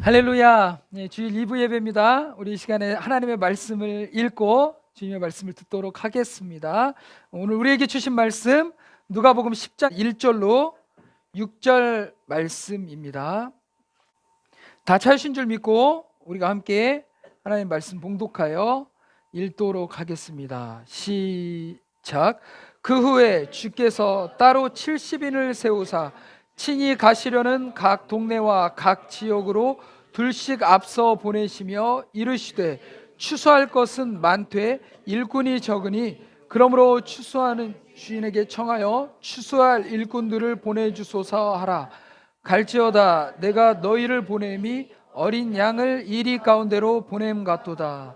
할렐루야. 주일 2부 예배입니다. 우리 이 시간에 하나님의 말씀을 읽고 주님의 말씀을 듣도록 하겠습니다. 오늘 우리에게 주신 말씀 누가복음 10장 1절로 6절 말씀입니다. 다 찾으신 줄 믿고 우리가 함께 하나님의 말씀 봉독하여 읽도록 하겠습니다. 시작. 그 후에 주께서 따로 70인을 세우사 친히 가시려는 각 동네와 각 지역으로 둘씩 앞서 보내시며 이르시되 추수할 것은 많되 일꾼이 적으니 그러므로 추수하는 주인에게 청하여 추수할 일꾼들을 보내주소서 하라. 갈지어다 내가 너희를 보냄이 어린 양을 이리 가운데로 보냄 같도다.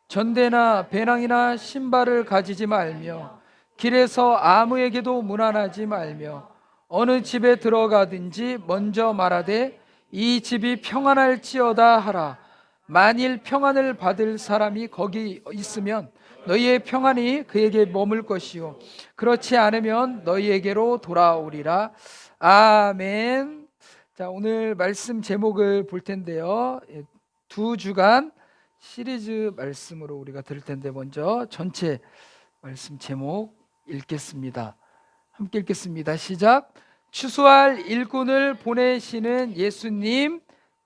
전대나 배낭이나 신발을 가지지 말며 길에서 아무에게도 문안하지 말며 어느 집에 들어가든지 먼저 말하되 이 집이 평안할지어다 하라. 만일 평안을 받을 사람이 거기 있으면 너희의 평안이 그에게 머물 것이요 그렇지 않으면 너희에게로 돌아오리라. 아멘. 자, 오늘 말씀 제목을 볼 텐데요. 2주간 시리즈 말씀으로 우리가 들을 텐데 먼저 전체 말씀 제목 읽겠습니다. 함께 읽겠습니다. 시작. 추수할 일꾼을 보내시는 예수님.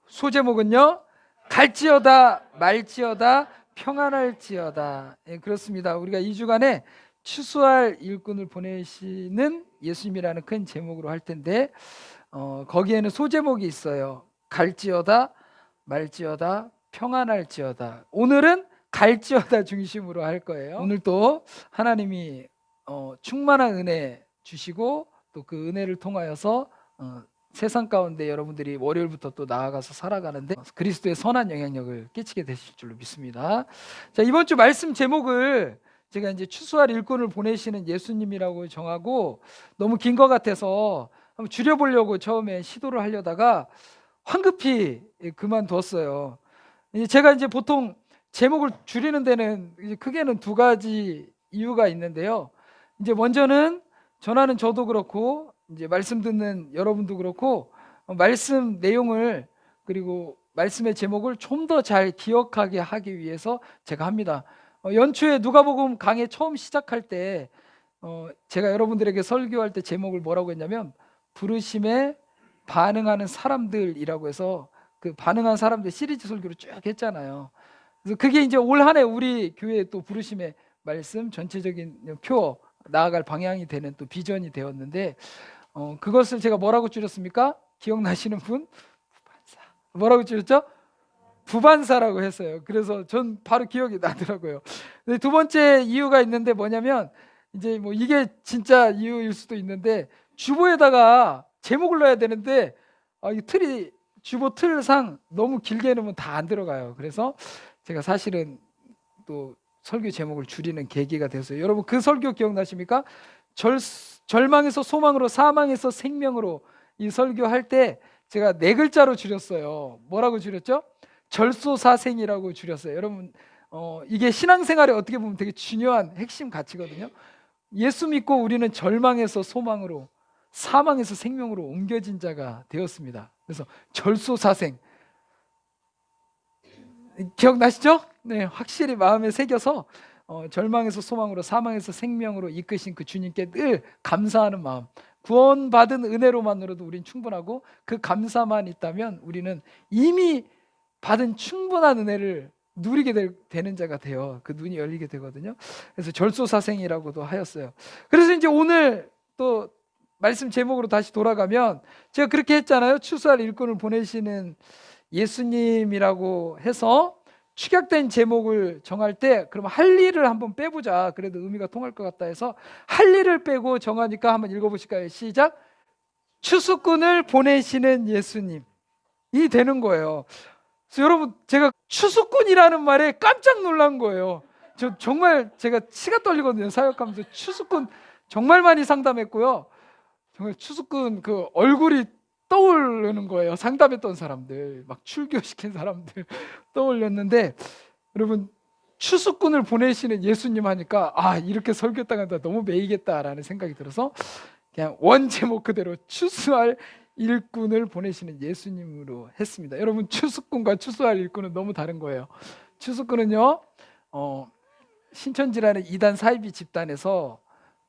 소제목은요, 갈지어다 말지어다 평안할지어다. 그렇습니다. 우리가 2주간에 추수할 일꾼을 보내시는 예수님이라는 큰 제목으로 할 텐데 거기에는 소제목이 있어요. 갈지어다 말지어다 평안할지어다. 오늘은 갈지어다 중심으로 할 거예요. 오늘 또 하나님이 충만한 은혜 주시고 또 그 은혜를 통하여서 세상 가운데 여러분들이 월요일부터 또 나아가서 살아가는데 그리스도의 선한 영향력을 끼치게 되실 줄로 믿습니다. 자, 이번 주 말씀 제목을 제가 이제 추수할 일꾼을 보내시는 예수님이라고 정하고 너무 긴 것 같아서 한번 줄여보려고 처음에 시도를 하려다가 황급히 그만뒀어요. 제가 이제 보통 제목을 줄이는 데는 이제 크게는 두 가지 이유가 있는데요. 이제 먼저는 전하는 저도 그렇고 이제 말씀 듣는 여러분도 그렇고 말씀 내용을 그리고 말씀의 제목을 좀 더 잘 기억하게 하기 위해서 제가 합니다. 연초에 누가복음 강의 처음 시작할 때 제가 여러분들에게 설교할 때 제목을 뭐라고 했냐면 부르심에 반응하는 사람들이라고 해서 그 반응한 사람들 시리즈 설교를 쭉 했잖아요. 그래서 그게 이제 올 한 해 우리 교회 또 부르심의 말씀 전체적인 표 나아갈 방향이 되는 또 비전이 되었는데 그것을 제가 뭐라고 줄였습니까? 기억나시는 분? 부반사. 뭐라고 줄였죠? 부반사라고 했어요. 그래서 전 바로 기억이 나더라고요. 근데 두 번째 이유가 있는데 뭐냐면 이제 뭐 이게 진짜 이유일 수도 있는데 주보에다가 제목을 넣어야 되는데 이 틀이 주보 틀상 너무 길게 해놓으면 다 안 들어가요. 그래서 제가 사실은 또 설교 제목을 줄이는 계기가 됐어요. 여러분 그 설교 기억나십니까? 절망에서 소망으로 사망에서 생명으로 이 설교할 때 제가 4글자로 줄였어요. 뭐라고 줄였죠? 절소사생이라고 줄였어요. 여러분 이게 신앙생활에 어떻게 보면 되게 중요한 핵심 가치거든요. 예수 믿고 우리는 절망에서 소망으로 사망에서 생명으로 옮겨진 자가 되었습니다. 그래서 절소사생 기억나시죠? 네, 확실히 마음에 새겨서 절망에서 소망으로 사망에서 생명으로 이끄신 그 주님께 늘 감사하는 마음, 구원받은 은혜로만으로도 우린 충분하고 그 감사만 있다면 우리는 이미 받은 충분한 은혜를 누리게 되는 자가 돼요. 그 눈이 열리게 되거든요. 그래서 절소사생이라고도 하였어요. 그래서 이제 오늘 또 말씀 제목으로 다시 돌아가면 제가 그렇게 했잖아요. 추수할 일꾼을 보내시는 예수님이라고 해서 축약된 제목을 정할 때 그럼 할 일을 한번 빼보자. 그래도 의미가 통할 것 같다 해서 할 일을 빼고 정하니까 한번 읽어보실까요? 시작. 추수꾼을 보내시는 예수님이 되는 거예요. 그래서 여러분 제가 추수꾼이라는 말에 깜짝 놀란 거예요. 저 정말 제가 치가 떨리거든요. 사역하면서 추수꾼 정말 많이 상담했고요. 정말 추수꾼 그 얼굴이 떠오르는 거예요. 상담했던 사람들, 막 출교시킨 사람들 떠올렸는데 여러분 추수꾼을 보내시는 예수님 하니까 이렇게 설교 당한다 너무 매이겠다라는 생각이 들어서 그냥 원 제목 그대로 추수할 일꾼을 보내시는 예수님으로 했습니다. 여러분, 추수꾼과 추수할 일꾼은 너무 다른 거예요. 추수꾼은요, 신천지라는 이단 사이비 집단에서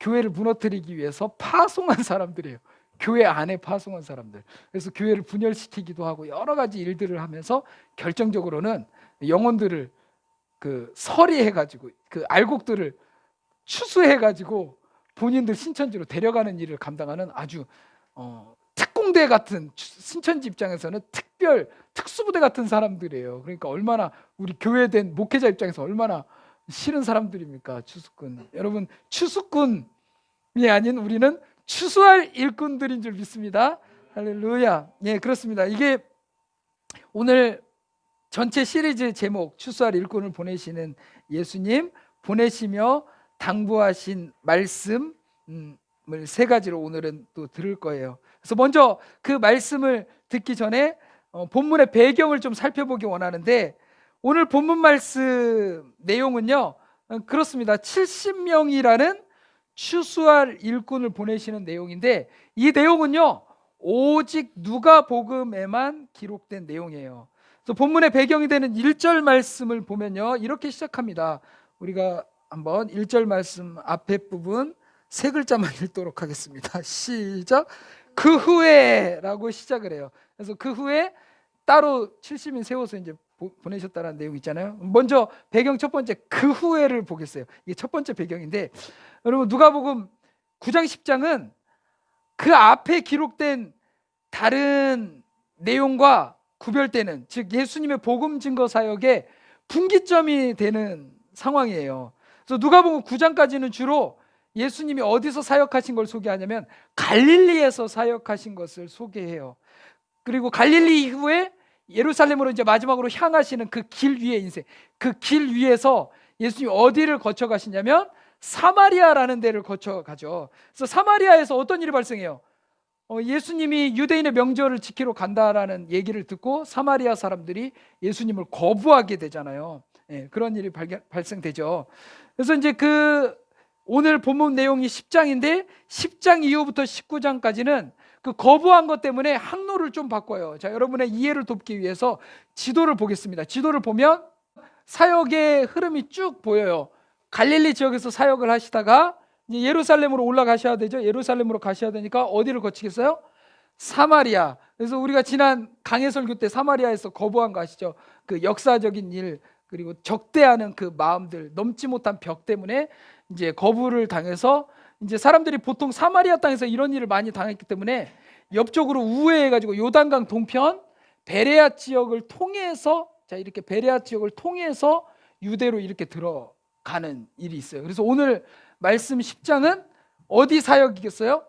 교회를 무너뜨리기 위해서 파송한 사람들이에요. 교회 안에 파송한 사람들. 그래서 교회를 분열시키기도 하고 여러 가지 일들을 하면서 결정적으로는 영혼들을 서리해가지고 알곡들을 추수해가지고 본인들 신천지로 데려가는 일을 감당하는 아주 특공대 같은, 신천지 입장에서는 특수부대 같은 사람들이에요. 그러니까 얼마나 우리 교회된 목회자 입장에서 얼마나 싫은 사람들입니까? 추수꾼. 여러분, 추수꾼이 아닌 우리는 추수할 일꾼들인 줄 믿습니다. 할렐루야. 예, 그렇습니다. 이게 오늘 전체 시리즈 제목, 추수할 일꾼을 보내시는 예수님, 보내시며 당부하신 말씀을 세 가지로 오늘은 또 들을 거예요. 그래서 먼저 그 말씀을 듣기 전에 본문의 배경을 좀 살펴보기 원하는데, 오늘 본문 말씀 내용은요, 그렇습니다. 70명이라는 추수할 일꾼을 보내시는 내용인데, 이 내용은요 오직 누가복음에만 기록된 내용이에요. 그래서 본문의 배경이 되는 1절 말씀을 보면요, 이렇게 시작합니다. 우리가 한번 1절 말씀 앞에 부분 세 글자만 읽도록 하겠습니다. 시작. 그 후에 라고 시작을 해요. 그래서 그 후에 따로 70인 세워서 이제 보내셨다는 내용 있잖아요. 먼저 배경 첫 번째 그 후에를 보겠어요. 이게 첫 번째 배경인데, 여러분, 누가복음 9장 10장은 그 앞에 기록된 다른 내용과 구별되는, 즉 예수님의 복음 증거 사역의 분기점이 되는 상황이에요. 그래서 누가복음 9장까지는 주로 예수님이 어디서 사역하신 걸 소개하냐면 갈릴리에서 사역하신 것을 소개해요. 그리고 갈릴리 이후에 예루살렘으로 이제 마지막으로 향하시는 그 길 위의 인생, 그 길 위에서 예수님이 어디를 거쳐 가시냐면 사마리아라는 데를 거쳐 가죠. 그래서 사마리아에서 어떤 일이 발생해요? 예수님이 유대인의 명절을 지키러 간다라는 얘기를 듣고 사마리아 사람들이 예수님을 거부하게 되잖아요. 예, 그런 일이 발생되죠. 그래서 이제 오늘 본문 내용이 10장인데 10장 이후부터 19장까지는 그 거부한 것 때문에 항로를 좀 바꿔요. 자, 여러분의 이해를 돕기 위해서 지도를 보겠습니다. 지도를 보면 사역의 흐름이 쭉 보여요. 갈릴리 지역에서 사역을 하시다가 이제 예루살렘으로 올라가셔야 되죠. 예루살렘으로 가셔야 되니까 어디를 거치겠어요? 사마리아. 그래서 우리가 지난 강해 설교 때 사마리아에서 거부한 거 아시죠? 그 역사적인 일, 그리고 적대하는 그 마음들, 넘지 못한 벽 때문에 이제 거부를 당해서, 이제 사람들이 보통 사마리아 땅에서 이런 일을 많이 당했기 때문에 옆쪽으로 우회해가지고 요단강 동편 베레아 지역을 통해서, 자, 이렇게 베레아 지역을 통해서 유대로 이렇게 들어가는 일이 있어요. 그래서 오늘 말씀 10장은 어디 사역이겠어요?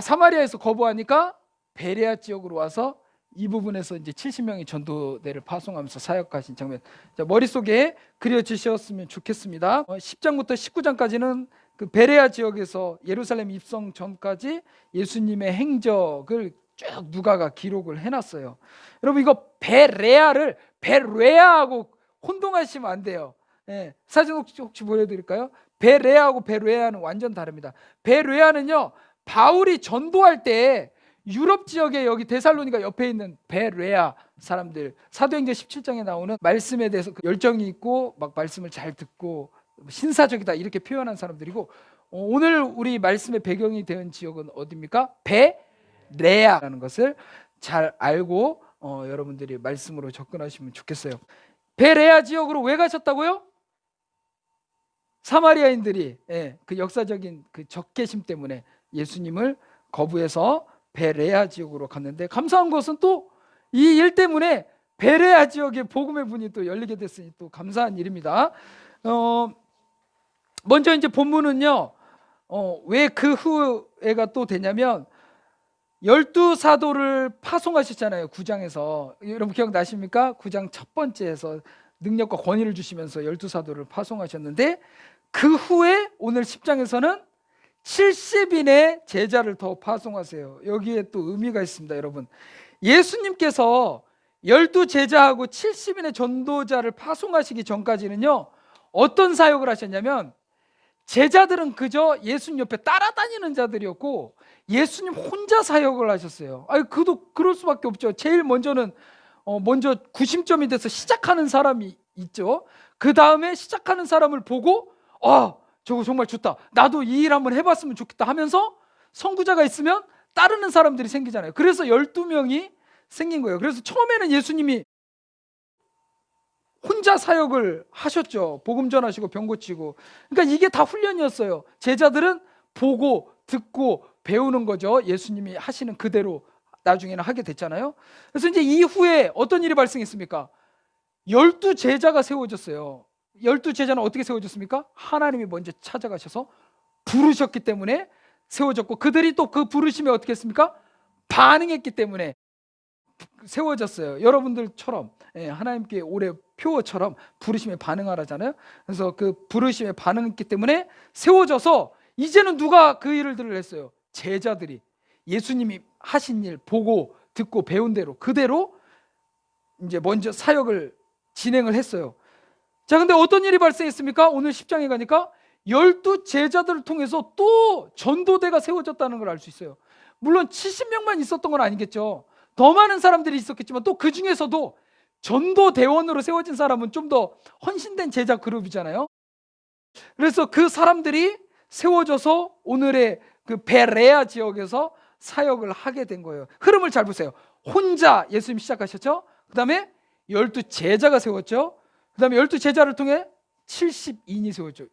사마리아에서 거부하니까 베레아 지역으로 와서 이 부분에서 이제 70명의 전도대를 파송하면서 사역하신 장면, 자, 머릿속에 그려지셨으면 좋겠습니다. 10장부터 19장까지는 그 베레아 지역에서 예루살렘 입성 전까지 예수님의 행적을 쭉 누가가 기록을 해놨어요. 여러분, 이거 베레아를 베레아하고 혼동하시면 안 돼요. 예, 사진 혹시 보여드릴까요? 베레아하고 베레아는 완전 다릅니다. 베레아는요, 바울이 전도할 때 유럽 지역에, 여기 데살로니가 옆에 있는 베레아 사람들, 사도행전 17장에 나오는 말씀에 대해서 열정이 있고 막 말씀을 잘 듣고 신사적이다 이렇게 표현한 사람들이고, 오늘 우리 말씀의 배경이 된 지역은 어디입니까? 베레아라는 것을 잘 알고 여러분들이 말씀으로 접근하시면 좋겠어요. 베레아 지역으로 왜 가셨다고요? 사마리아인들이, 그 역사적인 그 적개심 때문에 예수님을 거부해서 베레아 지역으로 갔는데, 감사한 것은 또 이 일 때문에 베레아 지역에 복음의 문이 또 열리게 됐으니 또 감사한 일입니다. 먼저 이제 본문은요, 왜 그 후에가 또 되냐면 12사도를 파송하셨잖아요. 9장에서 여러분 기억나십니까? 9장 첫 번째에서 능력과 권위를 주시면서 12사도를 파송하셨는데, 그 후에 오늘 10장에서는 70인의 제자를 더 파송하세요. 여기에 또 의미가 있습니다. 여러분, 예수님께서 12제자하고 70인의 전도자를 파송하시기 전까지는요, 어떤 사역을 하셨냐면 제자들은 그저 예수님 옆에 따라다니는 자들이었고 예수님 혼자 사역을 하셨어요. 그도 그럴 수밖에 없죠. 제일 먼저는 먼저 구심점이 돼서 시작하는 사람이 있죠. 그 다음에 시작하는 사람을 보고 저거 정말 좋다, 나도 이 일 한번 해봤으면 좋겠다 하면서 선구자가 있으면 따르는 사람들이 생기잖아요. 그래서 12명이 생긴 거예요. 그래서 처음에는 예수님이 혼자 사역을 하셨죠. 복음 전하시고 병 고치고. 그러니까 이게 다 훈련이었어요. 제자들은 보고 듣고 배우는 거죠. 예수님이 하시는 그대로 나중에는 하게 됐잖아요. 그래서 이제 이후에 어떤 일이 발생했습니까? 12제자가 세워졌어요. 12제자는 어떻게 세워졌습니까? 하나님이 먼저 찾아가셔서 부르셨기 때문에 세워졌고, 그들이 또 그 부르심에 어떻게 했습니까? 반응했기 때문에 세워졌어요. 여러분들처럼 하나님께 올해 표어처럼 부르심에 반응하라잖아요. 그래서 그 부르심에 반응했기 때문에 세워져서 이제는 누가 그 일을 했어요? 제자들이 예수님이 하신 일 보고 듣고 배운 대로 그대로 이제 먼저 사역을 진행을 했어요. 자, 근데 어떤 일이 발생했습니까? 오늘 10장에 가니까 12제자들을 통해서 또 전도대가 세워졌다는 걸 알 수 있어요. 물론 70명만 있었던 건 아니겠죠. 더 많은 사람들이 있었겠지만 또 그 중에서도 전도대원으로 세워진 사람은 좀 더 헌신된 제자 그룹이잖아요. 그래서 그 사람들이 세워져서 오늘의 그 베레아 지역에서 사역을 하게 된 거예요. 흐름을 잘 보세요. 혼자 예수님 시작하셨죠. 그 다음에 12제자가 세웠죠. 그 다음에 12제자를 통해 70인이 세웠죠.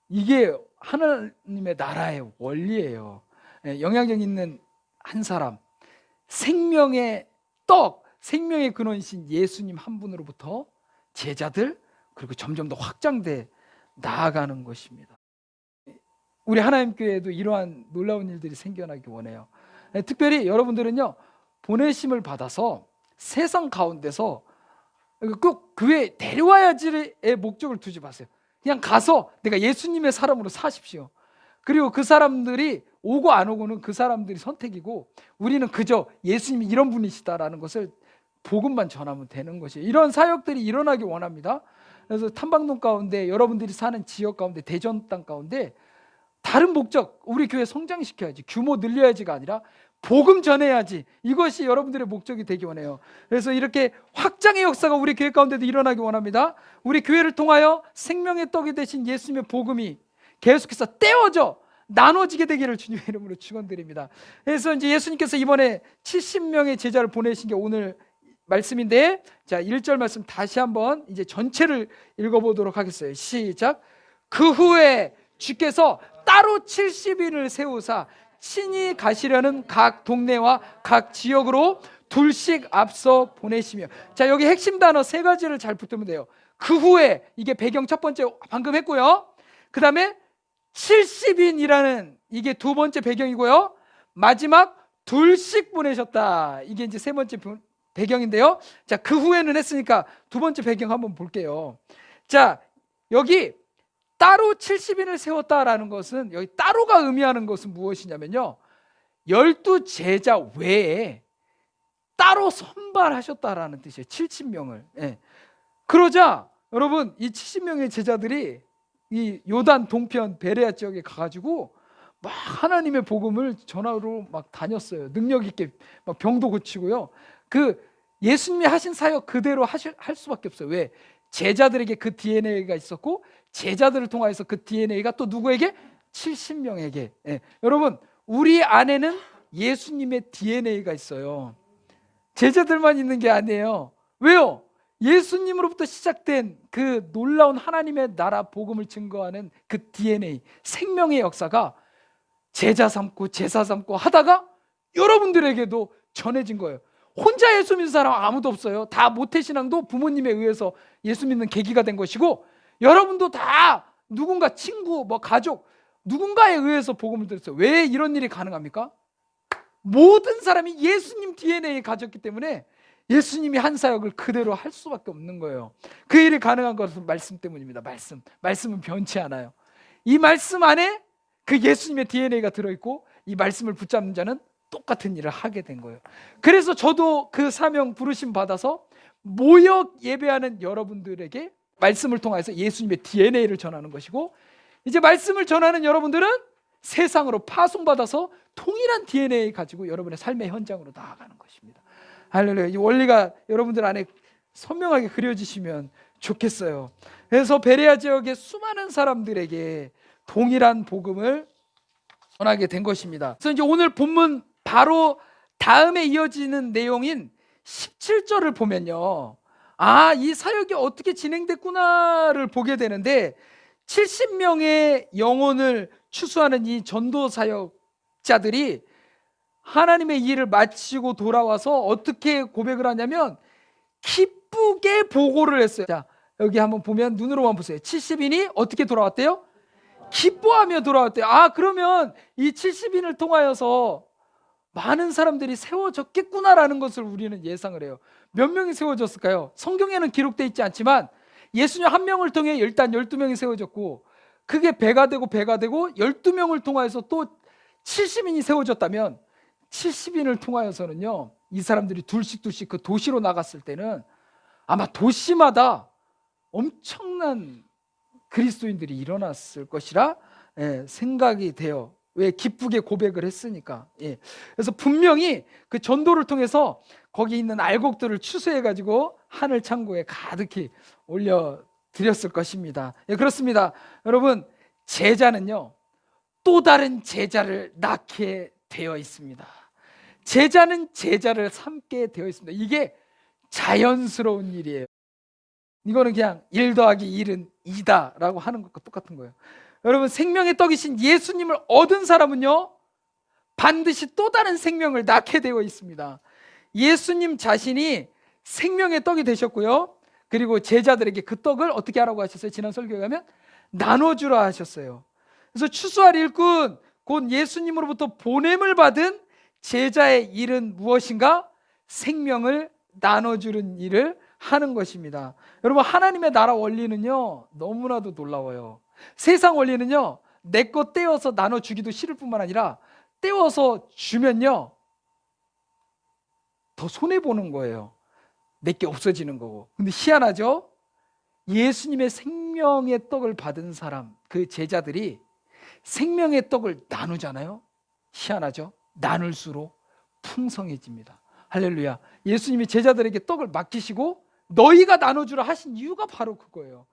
이게 하나님의 나라의 원리예요. 영향력 있는 한 사람, 생명의 떡, 생명의 근원이신 예수님 한 분으로부터 제자들, 그리고 점점 더 확장돼 나아가는 것입니다. 우리 하나님교회에도 이러한 놀라운 일들이 생겨나기 원해요. 특별히 여러분들은요, 보내심을 받아서 세상 가운데서 꼭 교회에 데려와야지의 목적을 두지 마세요. 그냥 가서 내가 예수님의 사람으로 사십시오. 그리고 그 사람들이 오고 안 오고는 그 사람들이 선택이고, 우리는 그저 예수님이 이런 분이시다라는 것을 복음만 전하면 되는 것이에요. 이런 사역들이 일어나기 원합니다. 그래서 탐방동 가운데, 여러분들이 사는 지역 가운데, 대전 땅 가운데 다른 목적, 우리 교회 성장시켜야지, 규모 늘려야지가 아니라 복음 전해야지, 이것이 여러분들의 목적이 되기 원해요. 그래서 이렇게 확장의 역사가 우리 교회 가운데도 일어나기 원합니다. 우리 교회를 통하여 생명의 떡이 되신 예수님의 복음이 계속해서 떼어져 나눠지게 되기를 주님의 이름으로 축원드립니다. 그래서 이제 예수님께서 이번에 70명의 제자를 보내신 게 오늘 말씀인데, 자, 1절 말씀 다시 한번 이제 전체를 읽어보도록 하겠어요. 시작. 그 후에 주께서 따로 70인을 세우사 친히 가시려는 각 동네와 각 지역으로 둘씩 앞서 보내시며. 자, 여기 핵심 단어 세 가지를 잘 붙들면 돼요. 그 후에, 이게 배경 첫 번째 방금 했고요. 그 다음에 70인이라는 이게 두 번째 배경이고요. 마지막 둘씩 보내셨다, 이게 이제 세 번째 배경인데요. 자, 그 후에는 했으니까 두 번째 배경 한번 볼게요. 자, 여기 따로 70인을 세웠다라는 것은, 여기 따로가 의미하는 것은 무엇이냐면요, 12제자 외에 따로 선발하셨다라는 뜻이에요. 70명을. 그러자 여러분, 이 70명의 제자들이 이 요단 동편 베레아 지역에 가가지고 막 하나님의 복음을 전하러 막 다녔어요. 능력 있게 막 병도 고치고요. 그 예수님이 하신 사역 그대로 할 수밖에 없어요. 왜? 제자들에게 그 DNA가 있었고, 제자들을 통해서 그 DNA가 또 누구에게? 70명에게. 여러분, 우리 안에는 예수님의 DNA가 있어요. 제자들만 있는 게 아니에요. 왜요? 예수님으로부터 시작된 그 놀라운 하나님의 나라 복음을 증거하는 그 DNA, 생명의 역사가 제자 삼고 제사 삼고 하다가 여러분들에게도 전해진 거예요. 혼자 예수 믿는 사람 아무도 없어요. 다 모태신앙도 부모님에 의해서 예수 믿는 계기가 된 것이고, 여러분도 다 누군가 친구, 가족, 누군가에 의해서 복음을 들었어요. 왜 이런 일이 가능합니까? 모든 사람이 예수님 DNA에 가졌기 때문에 예수님이 한 사역을 그대로 할 수밖에 없는 거예요. 그 일이 가능한 것은 말씀 때문입니다. 말씀은 변치 않아요. 이 말씀 안에 그 예수님의 DNA가 들어있고, 이 말씀을 붙잡는 자는 똑같은 일을 하게 된 거예요. 그래서 저도 그 사명 부르심 받아서 모역 예배하는 여러분들에게 말씀을 통해서 예수님의 DNA를 전하는 것이고, 이제 말씀을 전하는 여러분들은 세상으로 파송받아서 동일한 DNA 가지고 여러분의 삶의 현장으로 나아가는 것입니다. 할렐루야. 이 원리가 여러분들 안에 선명하게 그려지시면 좋겠어요. 그래서 베레아 지역의 수많은 사람들에게 동일한 복음을 전하게 된 것입니다. 그래서 이제 오늘 본문 바로 다음에 이어지는 내용인 17절을 보면요, 이 사역이 어떻게 진행됐구나를 보게 되는데, 70명의 영혼을 추수하는 이 전도 사역자들이 하나님의 일을 마치고 돌아와서 어떻게 고백을 하냐면 기쁘게 보고를 했어요. 자, 여기 한번 보면 눈으로만 보세요. 70인이 어떻게 돌아왔대요? 기뻐하며 돌아왔대요. 그러면 이 70인을 통하여서 많은 사람들이 세워졌겠구나라는 것을 우리는 예상을 해요. 몇 명이 세워졌을까요? 성경에는 기록되어 있지 않지만 예수님 한 명을 통해 일단 12명이 세워졌고, 그게 배가 되고 12명을 통하여서 또 70인이 세워졌다면 70인을 통하여서는요, 이 사람들이 둘씩 그 도시로 나갔을 때는 아마 도시마다 엄청난 그리스도인들이 일어났을 것이라 생각이 돼요. 왜? 기쁘게 고백을 했으니까. 그래서 분명히 그 전도를 통해서 거기 있는 알곡들을 추수해가지고 하늘 창고에 가득히 올려드렸을 것입니다. 그렇습니다. 여러분, 제자는요, 또 다른 제자를 낳게 되어 있습니다. 제자는 제자를 삼게 되어 있습니다. 이게 자연스러운 일이에요. 이거는 그냥 1 더하기 1은 2다 라고 하는 것과 똑같은 거예요. 여러분, 생명의 떡이신 예수님을 얻은 사람은요, 반드시 또 다른 생명을 낳게 되어 있습니다. 예수님 자신이 생명의 떡이 되셨고요, 그리고 제자들에게 그 떡을 어떻게 하라고 하셨어요? 지난 설교에 가면 나눠주라 하셨어요. 그래서 추수할 일꾼, 곧 예수님으로부터 보냄을 받은 제자의 일은 무엇인가? 생명을 나눠주는 일을 하는 것입니다. 여러분, 하나님의 나라 원리는요, 너무나도 놀라워요. 세상 원리는요, 내 것 떼어서 나눠주기도 싫을 뿐만 아니라 떼어서 주면요, 더 손해보는 거예요. 내게 없어지는 거고. 근데 희한하죠? 예수님의 생명의 떡을 받은 사람, 그 제자들이 생명의 떡을 나누잖아요. 희한하죠? 나눌수록 풍성해집니다. 할렐루야. 예수님이 제자들에게 떡을 맡기시고 너희가 나눠주라 하신 이유가 바로 그거예요.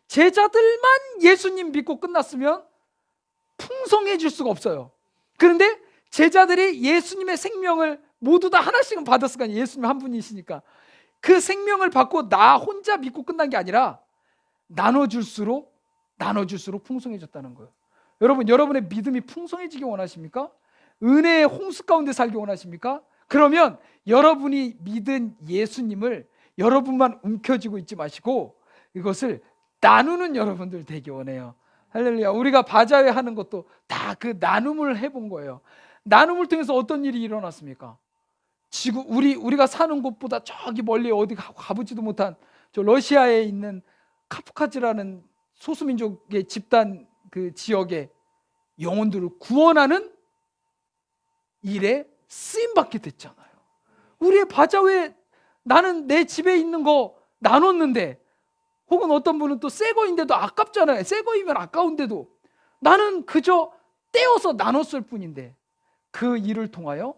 제자들만 예수님 믿고 끝났으면 풍성해질 수가 없어요. 그런데 제자들이 예수님의 생명을 모두 다 하나씩은 받았을 거 아니에요. 예수님 한 분이시니까. 그 생명을 받고 나 혼자 믿고 끝난 게 아니라 나눠줄수록 풍성해졌다는 거예요. 여러분, 여러분의 믿음이 풍성해지기 원하십니까? 은혜의 홍수 가운데 살기 원하십니까? 그러면 여러분이 믿은 예수님을 여러분만 움켜쥐고 있지 마시고 이것을 나누는 여러분들 되기 원해요. 할렐루야. 우리가 바자회 하는 것도 다 그 나눔을 해본 거예요. 나눔을 통해서 어떤 일이 일어났습니까? 우리가 사는 곳보다 저기 멀리 어디 가보지도 못한 저 러시아에 있는 카프카즈라는 소수민족의 집단 그 지역의 영혼들을 구원하는 일에 쓰임받게 됐잖아요. 우리의 바자회, 나는 내 집에 있는 거 나눴는데, 혹은 어떤 분은 또 새 거인데도 아깝잖아요. 새 거이면 아까운데도 나는 그저 떼어서 나눴을 뿐인데, 그 일을 통하여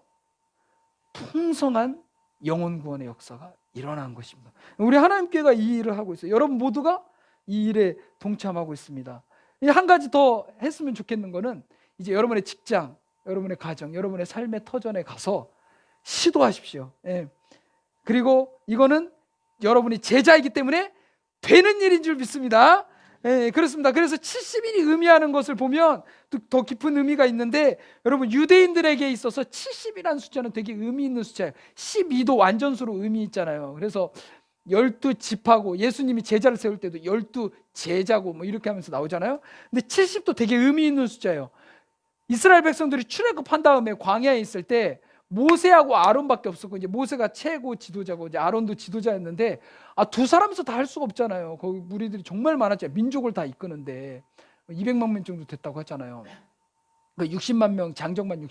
풍성한 영혼 구원의 역사가 일어난 것입니다. 우리 하나님교회가 이 일을 하고 있어요. 여러분 모두가 이 일에 동참하고 있습니다. 한 가지 더 했으면 좋겠는 거는, 이제 여러분의 직장, 여러분의 가정, 여러분의 삶의 터전에 가서 시도하십시오. 그리고 이거는 여러분이 제자이기 때문에 되는 일인 줄 믿습니다. 그렇습니다. 그래서 70일이 의미하는 것을 보면 더 깊은 의미가 있는데, 여러분, 유대인들에게 있어서 70이라는 숫자는 되게 의미 있는 숫자예요. 12도 완전수로 의미 있잖아요. 그래서 12지파고, 예수님이 제자를 세울 때도 12제자고 뭐 이렇게 하면서 나오잖아요. 근데 70도 되게 의미 있는 숫자예요. 이스라엘 백성들이 출애굽한 다음에 광야에 있을 때 모세하고 아론밖에 없었고, 이제 모세가 최고 지도자고 이제 아론도 지도자였는데, 두 사람이서 다 할 수가 없잖아요. 거기 무리들이 정말 많았잖아요. 민족을 다 이끄는데 200만 명 정도 됐다고 했잖아요. 60만 명, 장정만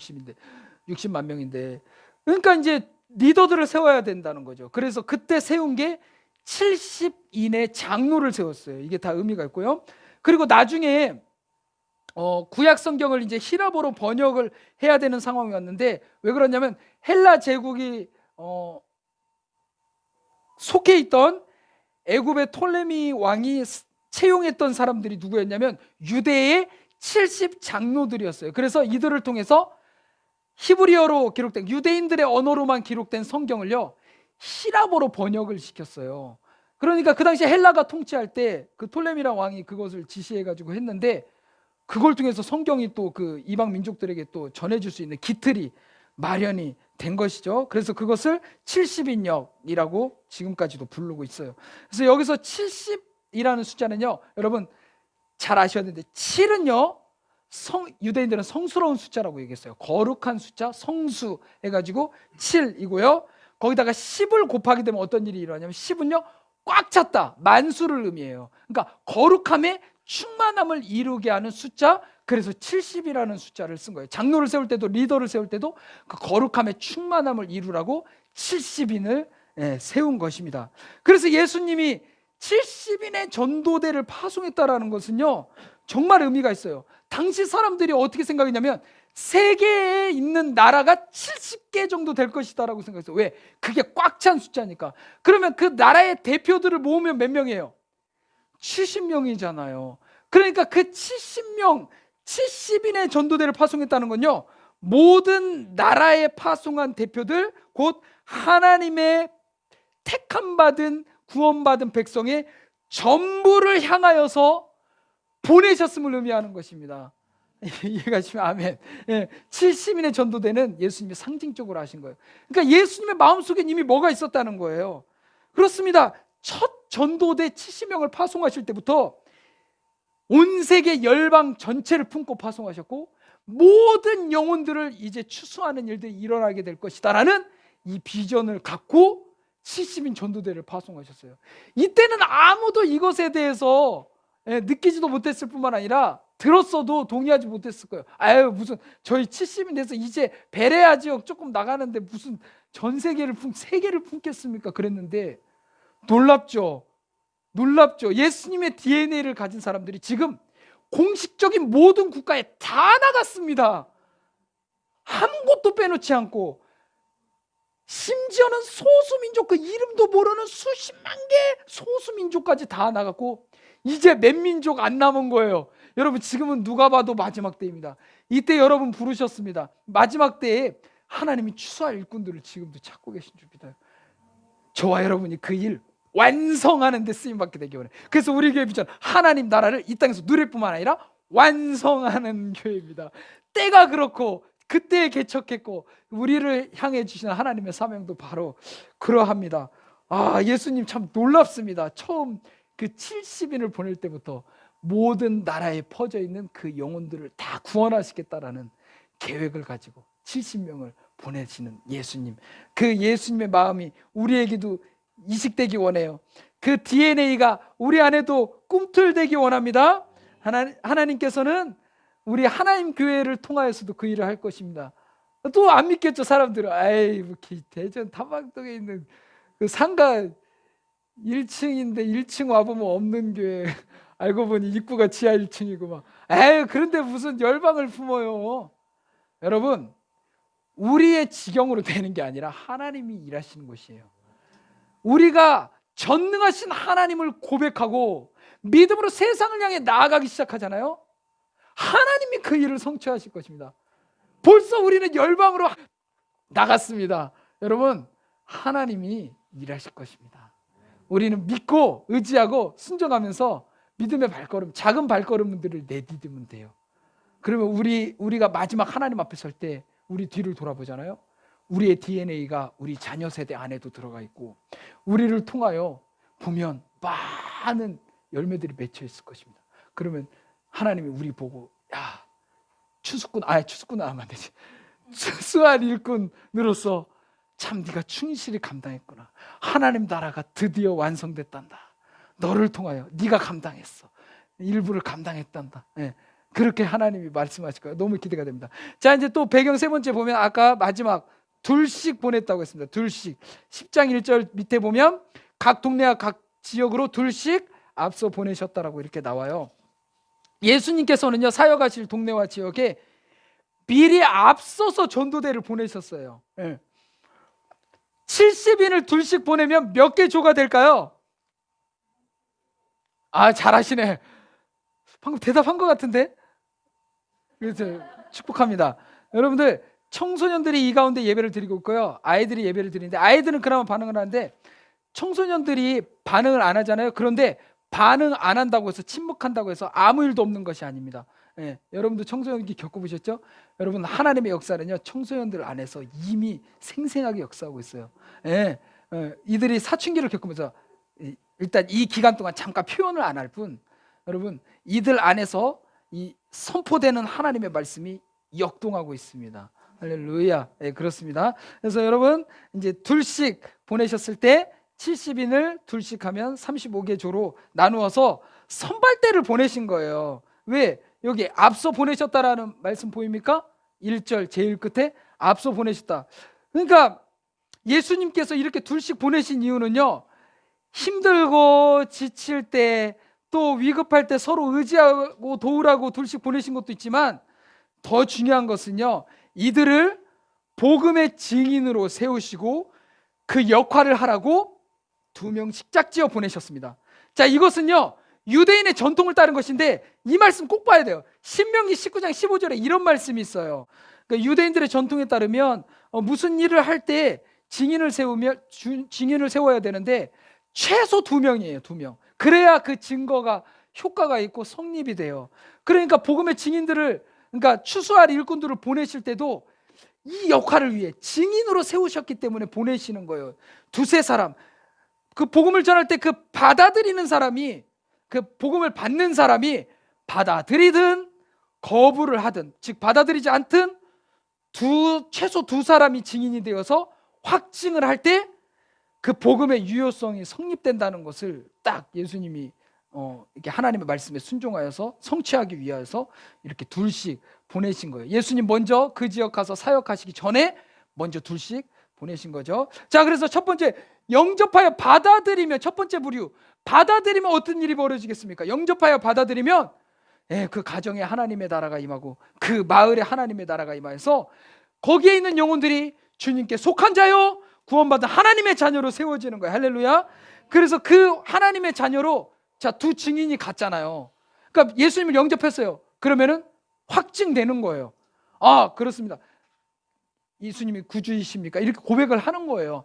60만 명인데, 그러니까 이제 리더들을 세워야 된다는 거죠. 그래서 그때 세운 게 70인의 장로를 세웠어요. 이게 다 의미가 있고요. 그리고 나중에 구약 성경을 이제 히라보로 번역을 해야 되는 상황이 왔는데, 왜 그러냐면 헬라 제국이 속해 있던 애굽의 톨레미 왕이 채용했던 사람들이 누구였냐면 유대의 70 장로들이었어요. 그래서 이들을 통해서 히브리어로 기록된, 유대인들의 언어로만 기록된 성경을요 히라보로 번역을 시켰어요. 그러니까 그 당시 헬라가 통치할 때 그 톨레미라 왕이 그것을 지시해가지고 했는데, 그걸 통해서 성경이 또 그 이방 민족들에게 또 전해줄 수 있는 기틀이 마련이 된 것이죠. 그래서 그것을 70인역이라고 지금까지도 부르고 있어요. 그래서 여기서 70이라는 숫자는요, 여러분 잘 아셔야 되는데, 7은요 유대인들은 성스러운 숫자라고 얘기했어요. 거룩한 숫자, 성수 해가지고 7이고요. 거기다가 10을 곱하게 되면 어떤 일이 일어나냐면, 10은요 꽉 찼다, 만수를 의미해요. 그러니까 거룩함에 충만함을 이루게 하는 숫자, 그래서 70이라는 숫자를 쓴 거예요. 장로를 세울 때도, 리더를 세울 때도 그 거룩함에 충만함을 이루라고 70인을 세운 것입니다. 그래서 예수님이 70인의 전도대를 파송했다라는 것은요 정말 의미가 있어요. 당시 사람들이 어떻게 생각했냐면, 세계에 있는 나라가 70개 정도 될 것이다 라고 생각했어요. 왜? 그게 꽉 찬 숫자니까. 그러면 그 나라의 대표들을 모으면 몇 명이에요? 70명이잖아요. 그러니까 그 70명, 70인의 전도대를 파송했다는 건요, 모든 나라에 파송한 대표들, 곧 하나님의 택함 받은, 구원받은 백성의 전부를 향하여서 보내셨음을 의미하는 것입니다. 이해가시면 아멘. 70인의 전도대는 예수님이 상징적으로 하신 거예요. 그러니까 예수님의 마음속에 이미 뭐가 있었다는 거예요. 그렇습니다. 첫 전도대 70명을 파송하실 때부터 온 세계 열방 전체를 품고 파송하셨고, 모든 영혼들을 이제 추수하는 일들이 일어나게 될 것이다라는 이 비전을 갖고 70인 전도대를 파송하셨어요. 이때는 아무도 이것에 대해서 느끼지도 못했을 뿐만 아니라 들었어도 동의하지 못했을 거예요. 아유, 무슨 저희 70인 돼서 이제 베레아 지역 조금 나가는데 무슨 전 세계를 세계를 품겠습니까? 그랬는데 놀랍죠. 예수님의 DNA를 가진 사람들이 지금 공식적인 모든 국가에 다 나갔습니다. 한 곳도 빼놓지 않고, 심지어는 소수민족, 그 이름도 모르는 수십만 개 소수민족까지 다 나갔고, 이제 몇 민족 안 남은 거예요. 여러분, 지금은 누가 봐도 마지막 때입니다. 이때 여러분 부르셨습니다. 마지막 때에 하나님이 추수할 일꾼들을 지금도 찾고 계신 줄 믿어요. 저와 여러분이 그 일 완성하는 데 쓰임받게 되기 원해요. 그래서 우리 교회 비전, 하나님 나라를 이 땅에서 누릴 뿐만 아니라 완성하는 교회입니다. 때가 그렇고 그때에 개척했고 우리를 향해 주시는 하나님의 사명도 바로 그러합니다. 예수님 참 놀랍습니다. 처음 그 70인을 보낼 때부터 모든 나라에 퍼져 있는 그 영혼들을 다 구원하시겠다라는 계획을 가지고 70명을 보내시는 예수님, 그 예수님의 마음이 우리에게도 이식되기 원해요. 그 DNA가 우리 안에도 꿈틀대기 원합니다. 하나님께서는 우리 하나님 교회를 통하여서도 그 일을 할 것입니다. 또 안 믿겠죠, 사람들은. 아이, 뭐 대전 타방동에 있는 그 상가 1층인데 1층 와보면 없는 교회, 알고 보니 입구가 지하 1층이고 막, 에이, 그런데 무슨 열방을 품어요. 여러분, 우리의 지경으로 되는 게 아니라 하나님이 일하시는 것이에요. 우리가 전능하신 하나님을 고백하고 믿음으로 세상을 향해 나아가기 시작하잖아요. 하나님이 그 일을 성취하실 것입니다. 벌써 우리는 열방으로 나갔습니다. 여러분, 하나님이 일하실 것입니다. 우리는 믿고 의지하고 순종하면서 믿음의 발걸음, 작은 발걸음들을 내디디면 돼요. 그러면 우리가 마지막 하나님 앞에 설 때 우리 뒤를 돌아보잖아요. 우리의 DNA가 우리 자녀 세대 안에도 들어가 있고, 우리를 통하여 보면 많은 열매들이 맺혀 있을 것입니다. 그러면 하나님이 우리 보고, 야, 추수꾼은 하면 안 되지. 추수할 일꾼으로서 참 네가 충실히 감당했구나. 하나님 나라가 드디어 완성됐단다. 너를 통하여 네가 감당했어. 일부를 감당했단다. 그렇게 하나님이 말씀하실 거예요. 너무 기대가 됩니다. 자, 이제 또 배경 세 번째 보면 아까 마지막 둘씩 보냈다고 했습니다. 둘씩. 10장 1절 밑에 보면 각 동네와 각 지역으로 둘씩 앞서 보내셨다라고 이렇게 나와요. 예수님께서는요, 사역하실 동네와 지역에 미리 앞서서 전도대를 보내셨어요. 70인을 둘씩 보내면 몇 개 조가 될까요? 잘하시네. 방금 대답한 것 같은데? 그래서 축복합니다. 여러분들, 청소년들이 이 가운데 예배를 드리고 있고요, 아이들이 예배를 드리는데, 아이들은 그나마 반응을 하는데 청소년들이 반응을 안 하잖아요. 그런데 반응 안 한다고 해서, 침묵한다고 해서 아무 일도 없는 것이 아닙니다. 여러분도 청소년기 겪어보셨죠? 여러분, 하나님의 역사는요, 청소년들 안에서 이미 생생하게 역사하고 있어요. 이들이 사춘기를 겪으면서 일단 이 기간 동안 잠깐 표현을 안 할 뿐, 여러분, 이들 안에서 이 선포되는 하나님의 말씀이 역동하고 있습니다. 할렐루야. 그렇습니다. 그래서 여러분, 이제 둘씩 보내셨을 때 70인을 둘씩 하면 35개 조로 나누어서 선발대를 보내신 거예요. 왜? 여기 앞서 보내셨다라는 말씀 보입니까? 1절 제일 끝에 앞서 보내셨다. 그러니까 예수님께서 이렇게 둘씩 보내신 이유는요, 힘들고 지칠 때, 또 위급할 때 서로 의지하고 도우라고 둘씩 보내신 것도 있지만, 더 중요한 것은요, 이들을 복음의 증인으로 세우시고 그 역할을 하라고 2명씩 짝지어 보내셨습니다. 자, 이것은요, 유대인의 전통을 따른 것인데 이 말씀 꼭 봐야 돼요. 신명기 19장 15절에 이런 말씀이 있어요. 그러니까 유대인들의 전통에 따르면 무슨 일을 할 때 증인을 세워야 되는데 최소 2명이에요. 2명. 그래야 그 증거가 효과가 있고 성립이 돼요. 그러니까 복음의 증인들을, 그러니까 추수할 일꾼들을 보내실 때도 이 역할을 위해 증인으로 세우셨기 때문에 보내시는 거예요. 2-3사람. 그 복음을 전할 때 그 받아들이는 사람이, 그 복음을 받는 사람이 받아들이든 거부를 하든, 즉 받아들이지 않든 최소 2사람이 증인이 되어서 확증을 할 때 그 복음의 유효성이 성립된다는 것을 딱 예수님이 이렇게 하나님의 말씀에 순종하여서 성취하기 위해서 이렇게 둘씩 보내신 거예요. 예수님 먼저 그 지역 가서 사역하시기 전에 먼저 둘씩 보내신 거죠. 자, 그래서 첫 번째, 영접하여 받아들이면, 첫 번째 부류, 받아들이면 어떤 일이 벌어지겠습니까? 영접하여 받아들이면 그 가정에 하나님의 나라가 임하고 그 마을에 하나님의 나라가 임하여서 거기에 있는 영혼들이 주님께 속한 자요, 구원받은 하나님의 자녀로 세워지는 거예요. 할렐루야. 그래서 그 하나님의 자녀로, 자, 2 증인이 갔잖아요. 그러니까 예수님을 영접했어요. 그러면은 확증되는 거예요. 그렇습니다. 예수님이 구주이십니까? 이렇게 고백을 하는 거예요.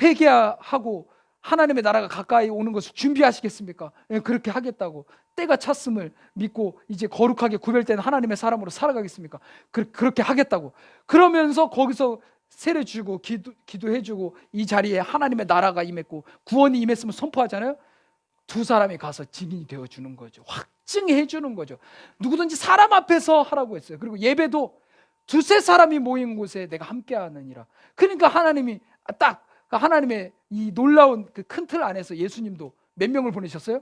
회개하고 하나님의 나라가 가까이 오는 것을 준비하시겠습니까? 그렇게 하겠다고. 때가 찼음을 믿고 이제 거룩하게 구별된 하나님의 사람으로 살아가겠습니까? 그렇게 하겠다고. 그러면서 거기서 세례 주고 기도해 주고 이 자리에 하나님의 나라가 임했고 구원이 임했으면 선포하잖아요. 2사람이 가서 증인이 되어 주는 거죠. 확증해 주는 거죠. 누구든지 사람 앞에서 하라고 했어요. 그리고 예배도 2-3사람이 모인 곳에 내가 함께 하느니라. 그러니까 하나님이 딱 하나님의 이 놀라운 그 큰 틀 안에서 예수님도 몇 명을 보내셨어요?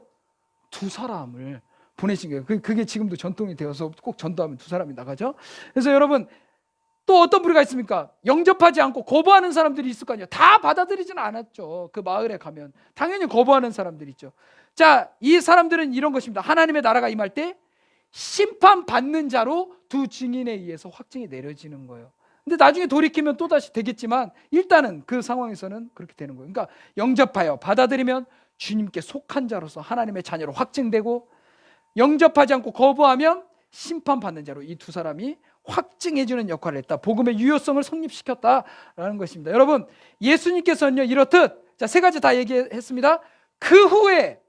2사람을 보내신 거예요. 그게 지금도 전통이 되어서 꼭 전도하면 2사람이 나가죠. 그래서 여러분, 또 어떤 부류가 있습니까? 영접하지 않고 거부하는 사람들이 있을 거 아니에요. 다 받아들이지는 않았죠. 그 마을에 가면 당연히 거부하는 사람들이 있죠. 자, 이 사람들은 이런 것입니다. 하나님의 나라가 임할 때 심판받는 자로 2 증인에 의해서 확증이 내려지는 거예요. 근데 나중에 돌이키면 또다시 되겠지만 일단은 그 상황에서는 그렇게 되는 거예요. 그러니까 영접하여 받아들이면 주님께 속한 자로서 하나님의 자녀로 확증되고, 영접하지 않고 거부하면 심판받는 자로 이 2사람이 확증해주는 역할을 했다. 복음의 유효성을 성립시켰다라는 것입니다. 여러분, 예수님께서는요, 이렇듯, 자, 3가지 다 얘기했습니다. 그 후에,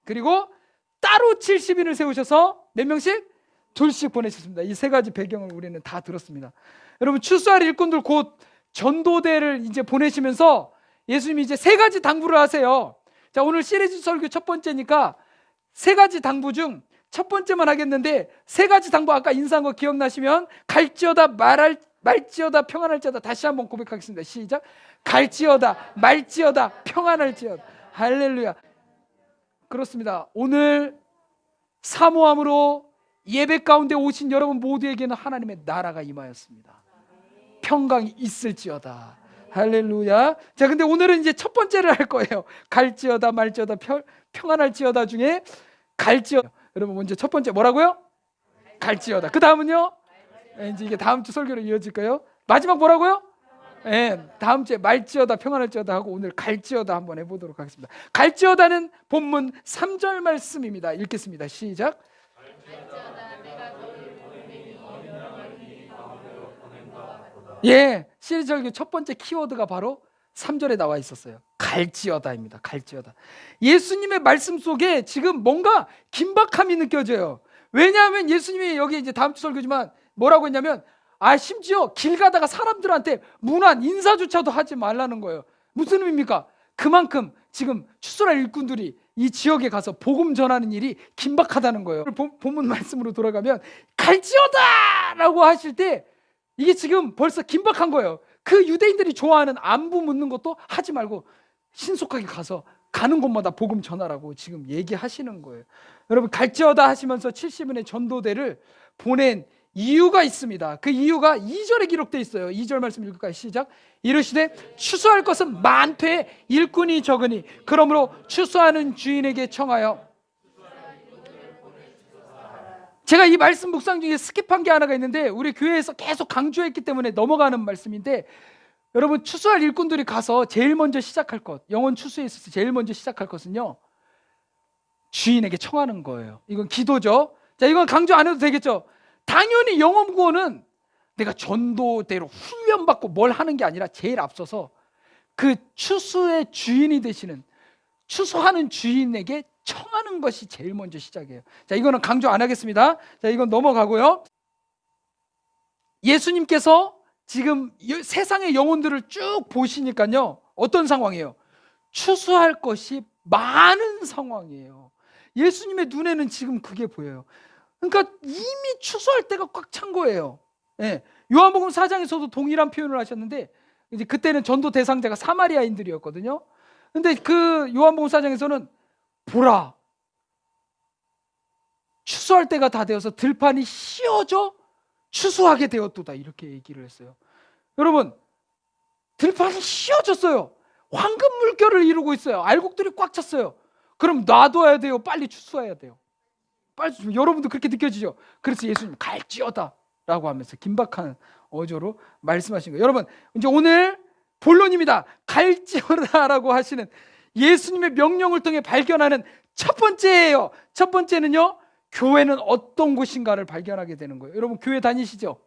그리고 따로 70인을 세우셔서 몇 명씩? 2씩 보내셨습니다. 이 3가지 배경을 우리는 다 들었습니다. 여러분, 추수할 일꾼들 곧 전도대를 이제 보내시면서 예수님이 이제 3가지 당부를 하세요. 자, 오늘 시리즈 설교 첫 번째니까 3가지 당부 중 첫 번째만 하겠는데, 3가지 당부 아까 인사한 거 기억나시면 갈지어다 말지어다 평안할지어다. 다시 한번 고백하겠습니다. 시작. 갈지어다 말지어다 평안할지어다. 할렐루야. 그렇습니다. 오늘 사모함으로 예배 가운데 오신 여러분 모두에게는 하나님의 나라가 임하였습니다. 평강이 있을지어다. 할렐루야. 자, 근데 오늘은 이제 첫 번째를 할 거예요. 갈지어다 말지어다 평안할지어다 중에 갈지어다. 여러분 먼저 첫 번째 뭐라고요? 갈지어다. 그 다음은요? 이제 이게 다음 주 설교로 이어질 거예요. 마지막 뭐라고요? 다음 주에 말지어다 평안할지어다 하고 오늘 갈지어다 한번 해보도록 하겠습니다. 갈지어다는 본문 3절 말씀입니다. 읽겠습니다. 시작. 시리즈 설교 첫 번째 키워드가 바로 3절에 나와 있었어요. 갈지어다입니다. 갈지어다. 예수님의 말씀 속에 지금 뭔가 긴박함이 느껴져요. 왜냐하면 예수님이 여기 이제 다음 주 설교지만 뭐라고 했냐면 심지어 길 가다가 사람들한테 문안 인사조차도 하지 말라는 거예요. 무슨 의미입니까? 그만큼 지금 추수할 일꾼들이 이 지역에 가서 복음 전하는 일이 긴박하다는 거예요. 본문 말씀으로 돌아가면 갈지어다! 라고 하실 때 이게 지금 벌써 긴박한 거예요. 그 유대인들이 좋아하는 안부 묻는 것도 하지 말고 신속하게 가서 가는 곳마다 복음 전하라고 지금 얘기하시는 거예요. 여러분 갈지어다 하시면서 70인의 전도대를 보낸 이유가 있습니다. 그 이유가 2절에 기록되어 있어요. 2절 말씀 읽을까요? 시작. 이르시되 추수할 것은 많되 일꾼이 적으니 그러므로 추수하는 주인에게 청하여. 제가 이 말씀 묵상 중에 스킵한 게 하나가 있는데 우리 교회에서 계속 강조했기 때문에 넘어가는 말씀인데, 여러분 추수할 일꾼들이 가서 제일 먼저 시작할 것, 영혼 추수에 있어서 제일 먼저 시작할 것은요 주인에게 청하는 거예요. 이건 기도죠. 자, 이건 강조 안 해도 되겠죠. 당연히 영혼 구원은 내가 전도대로 훈련받고 뭘 하는 게 아니라 제일 앞서서 그 추수의 주인이 되시는, 추수하는 주인에게 청하는 것이 제일 먼저 시작이에요. 자, 이거는 강조 안 하겠습니다. 자, 이건 넘어가고요. 예수님께서 지금 세상의 영혼들을 쭉 보시니까요 어떤 상황이에요? 추수할 것이 많은 상황이에요. 예수님의 눈에는 지금 그게 보여요. 그러니까 이미 추수할 때가 꽉 찬 거예요. 요한복음 4장에서도 동일한 표현을 하셨는데 이제 그때는 전도 대상자가 사마리아인들이었거든요. 근데 그 요한복음 4장에서는 보라, 추수할 때가 다 되어서 들판이 씌어져 추수하게 되었도다, 이렇게 얘기를 했어요. 여러분 들판이 씌어졌어요. 황금 물결을 이루고 있어요. 알곡들이 꽉 찼어요. 그럼 놔둬야 돼요? 빨리 추수해야 돼요? 빨리. 여러분도 그렇게 느껴지죠? 그래서 예수님 갈지어다 라고 하면서 긴박한 어조로 말씀하신 거예요. 여러분 이제 오늘 본론입니다. 갈지어다라고 하시는 예수님의 명령을 통해 발견하는 첫 번째예요. 첫 번째는요, 교회는 어떤 곳인가를 발견하게 되는 거예요. 여러분 교회 다니시죠?